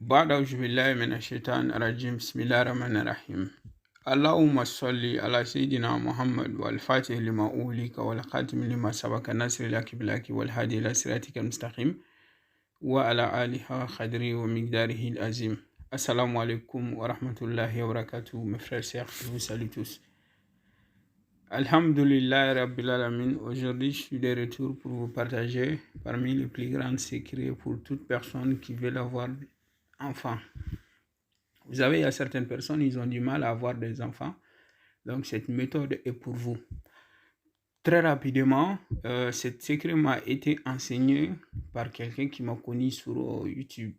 بعد أعوذ بالله من الشيطان الرجيم بسم الله الرحمن الرحيم اللهم صل على سيدنا محمد والفاتح لما أوليك والخاتم لما سبق ناصر لك بالحق والهادي إلى صراطك المستقيم وعلى آله قدره ومقداره العظيم. Assalamu alaikum wa rahmatullahi wa barakatuh, mes frères et sœurs, je vous salue tous. Alhamdulillah Rabbil Alamin, aujourd'hui je suis de retour pour vous partager parmi les plus grands secrets pour toute personne qui veut avoir enfants. Vous savez, il y a certaines personnes, ils ont du mal à avoir des enfants, donc cette méthode est pour vous. Très rapidement, cette secret m'a été enseigné par quelqu'un qui m'a connu sur YouTube.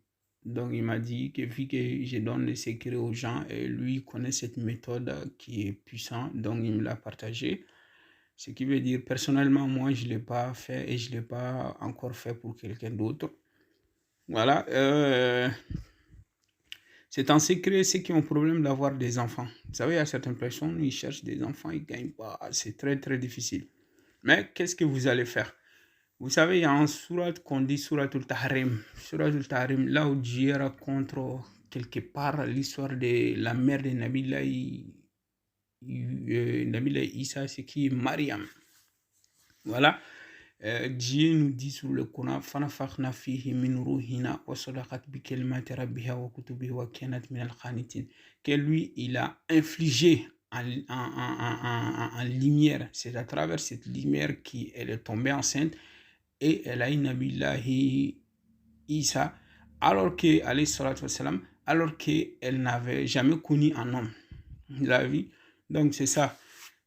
Donc il m'a dit que vu que je donne les secrets aux gens et lui connaît cette méthode qui est puissante, donc il me l'a partagé. Ce qui veut dire personnellement, moi je ne l'ai pas fait et je ne l'ai pas encore fait pour quelqu'un d'autre. Voilà. C'est un secret, ceux qui ont problème d'avoir des enfants. Vous savez, il y a certaines personnes, ils cherchent des enfants, ils ne gagnent pas. C'est très très difficile. Mais qu'est-ce que vous allez faire? Vous savez, il y a un surat qu'on dit Suratul Tahrim. Suratul Tahrim, là où Dieu raconte quelque part l'histoire de la mère de Nabila Issa, c'est qui est Mariam. Voilà. Dieu nous dit sur le Coran Fanafakhna fihi min ruhina wa sadaqat bi kalimati rabbiha wa kutubihi wa kanat min al-qanitin, que lui il a infligé en lumière. C'est à travers cette lumière qu'elle est tombée enceinte et elle a eu Nabillahi Isa, alors que, alayhi salatu wassalam, alors qu'elle n'avait jamais connu un homme. La vie. Donc c'est ça.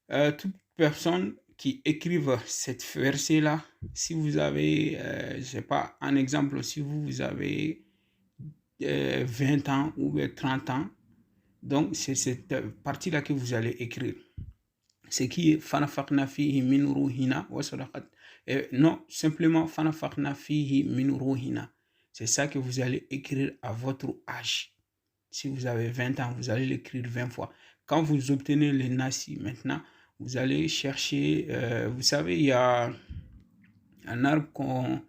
Toute personne qui écrivent cette verset-là, si vous avez, je sais pas, un exemple, si vous avez 20 ans ou 30 ans, donc c'est cette partie-là que vous allez écrire. Ce qui est Fanafakna fihi min ruhina wa sadaqat. Non, simplement Fanafakna fihi min ruhina. C'est ça que vous allez écrire à votre âge. Si vous avez 20 ans, vous allez l'écrire 20 fois. Quand vous obtenez les nasi maintenant, vous allez chercher, vous savez, il y a un arbre qu'on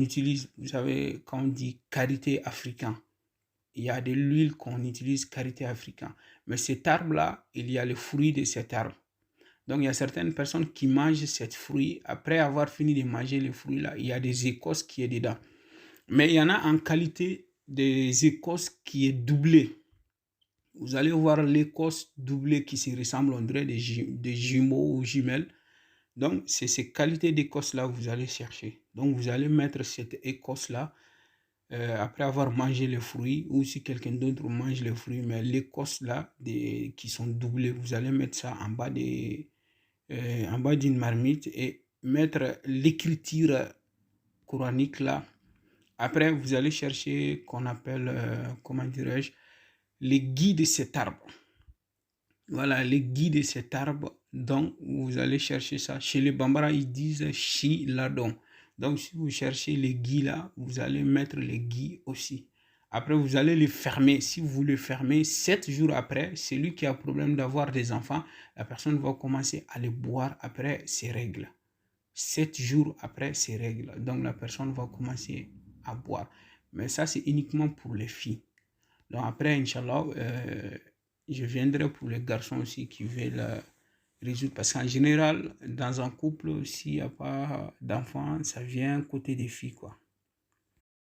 utilise, vous savez, quand on dit karité africain. Il y a de l'huile qu'on utilise karité africain. Mais cet arbre-là, il y a le fruit de cet arbre. Donc, il y a certaines personnes qui mangent cet fruit. Après avoir fini de manger le fruit-là, il y a des écorces qui est dedans. Mais il y en a en qualité des écorces qui est doublée. Vous allez voir l'écorce doublée qui se ressemble, on dirait des jumeaux ou jumelles. Donc, c'est ces qualités d'écorce-là que vous allez chercher. Donc, vous allez mettre cette écorce-là après avoir mangé le fruit, ou si quelqu'un d'autre mange le fruit, mais l'écorce-là qui sont doublées, vous allez mettre ça en bas d'une marmite et mettre l'écriture coranique là. Après, vous allez chercher qu'on appelle, comment dirais-je, les guides de cet arbre. Voilà, les guides de cet arbre. Donc, vous allez chercher ça. Chez les Bambara, ils disent Shi Ladon. Donc, si vous cherchez les guides là, vous allez mettre les guides aussi. Après, vous allez les fermer. Si vous les fermez, 7 jours après, celui qui a problème d'avoir des enfants, la personne va commencer à les boire après ses règles. 7 jours après ses règles. Donc, la personne va commencer à boire. Mais ça, c'est uniquement pour les filles. Donc après, Inch'Allah, je viendrai pour les garçons aussi qui veulent résoudre. Parce qu'en général, dans un couple, s'il n'y a pas d'enfants, ça vient côté des filles, quoi.